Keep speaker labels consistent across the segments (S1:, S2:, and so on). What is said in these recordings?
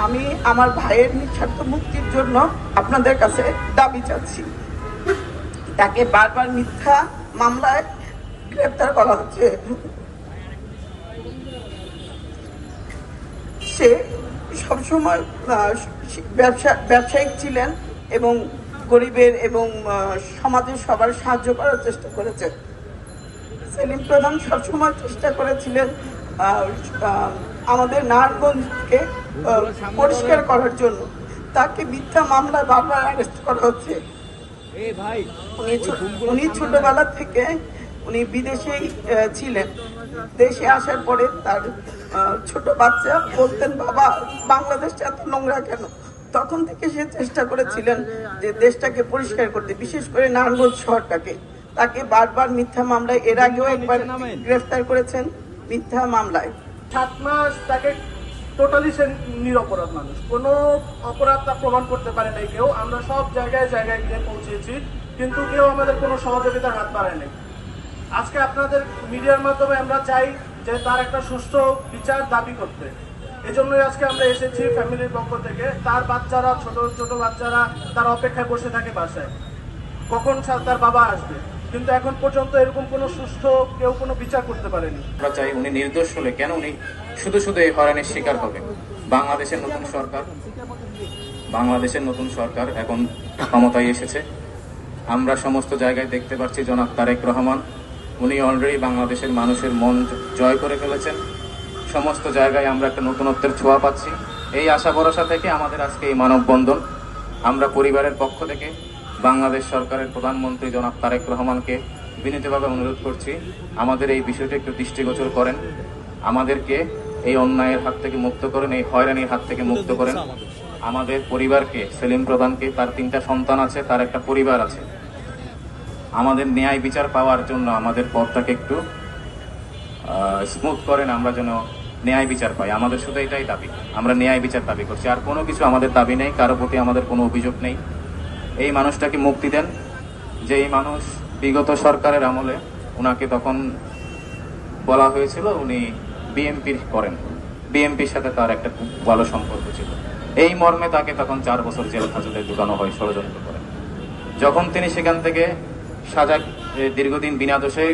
S1: আমি আমার ভাইয়ের নিঃস্বার্থ মুক্তির জন্য আপনাদের কাছে দাবি চাচ্ছি। তাকে বারবার মিথ্যা মামলায় গ্রেফতার করা হচ্ছে। সে সবসময় ব্যবসায়িক ছিলেন এবং গরিবের এবং সমাজের সবার সাহায্য করার চেষ্টা করেছে। সেলিম প্রধান সবসময় চেষ্টা করেছিলেন আমাদের নারায়ণগঞ্জকে পরিষ্কার করার জন্য। তাকে মিথ্যা মামলায় বারবার অ্যারেস্ট করা হচ্ছে। উনি ছোটবেলা থেকে উনি বিদেশেই ছিলেন। দেশে আসার পরে তার ছোট বাচ্চা বলতেন, বাবা বাংলাদেশটা এত নোংরা কেন? তখন থেকে সে চেষ্টা করেছিলেন যে দেশটাকে পরিষ্কার করতে, বিশেষ করে নারায়ণগঞ্জ শহরটাকে। তাকে বারবার মিথ্যা মামলায়, এর আগেও একবার গ্রেফতার করেছেন মিথ্যা মামলায়।
S2: 7 মাস তাকে টোটালি সে নিরপরাধ মানুষ, কোনো অপরাধ তা প্রমাণ করতে পারে নাই কেউ। আমরা সব জায়গায় জায়গায় গিয়ে পৌঁছেছি, কিন্তু কেউ আমাদের কোনো সহযোগিতার হাত বাড়ায় নাই। আজকে আপনাদের মিডিয়ার মাধ্যমে আমরা চাই যে তার একটা সুষ্ঠু বিচার দাবি করতে। এজন্যই আজকে আমরা এসেছি ফ্যামিলির পক্ষ থেকে। তার বাচ্চারা, ছোট ছোট বাচ্চারা তার অপেক্ষায় বসে থাকে বাসায়, কখন তার বাবা আসবে, কিন্তু এখন পর্যন্ত এরকম কোনো সুষ্ঠু কেউ কোনো বিচার করতে পারেনি।
S3: আমরা চাই উনি নির্দোষ হলে কেন উনি শুধু শুধু এই হয়রানির শিকার হবে। বাংলাদেশের নতুন সরকার এখন ক্ষমতায় এসেছে। আমরা সমস্ত জায়গায় দেখতে পাচ্ছি জনাব তারেক রহমান, উনি অলরেডি বাংলাদেশের মানুষের মন জয় করে ফেলেছেন। সমস্ত জায়গায় আমরা একটা নতুনত্বের ছোঁয়া পাচ্ছি। এই আশা ভরসা থেকে আমাদের আজকে এই মানববন্ধন। আমরা পরিবারের পক্ষ থেকে বাংলাদেশ সরকারের প্রধানমন্ত্রী জনাব তারেক রহমানকে বিনীতভাবে অনুরোধ করছি, আমাদের এই বিষয়টি একটু দৃষ্টিগোচর করেন, আমাদেরকে এই অন্যায়ের হাত থেকে মুক্ত করেন, এই হয়রানির হাত থেকে মুক্ত করেন। আমাদের পরিবারকে, সেলিম প্রধানকে, তার 3টা সন্তান আছে, তার একটা পরিবার আছে। আমাদের ন্যায় বিচার পাওয়ার জন্য আমাদের পথটাকে একটু স্মুথ করেন, আমরা যেন ন্যায় বিচার পাই। আমাদের শুধু এটাই দাবি, আমরা ন্যায় বিচার দাবি করছি, আর কোনো কিছু আমাদের দাবি নেই, কারো প্রতি আমাদের কোনো অভিযোগ নেই। এই মানুষটাকে মুক্তি দেন, যে এই মানুষ বিগত সরকারের আমলে ওনাকে তখন বলা হয়েছিল উনি বিএনপি করেন, বিএনপির সাথে তার একটা খুব ভালো সম্পর্ক ছিল। এই মর্মে তাকে তখন 4 বছর জেল হাজতে ঢুকানো হয় ষড়যন্ত্র করে। যখন তিনি সেখান থেকে সাজা দীর্ঘদিন বিনা দোষে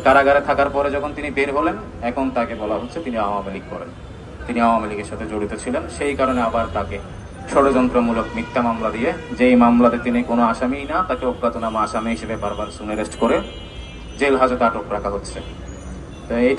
S3: কারাগারে থাকার পরে যখন তিনি বের হলেন, এখন তাকে বলা হচ্ছে তিনি আওয়ামী লীগ করেন, তিনি আওয়ামী লীগের সাথে জড়িত ছিলেন। সেই কারণে আবার তাকে ষড়যন্ত্রমূলক মিথ্যা মামলা দিয়ে, যেই মামলাতে তিনি কোনো আসামিই না, তাকে অজ্ঞাতনামা আসামি হিসেবে বারবার অ্যারেস্ট করে জেল হাজতে আটক রাখা হচ্ছে।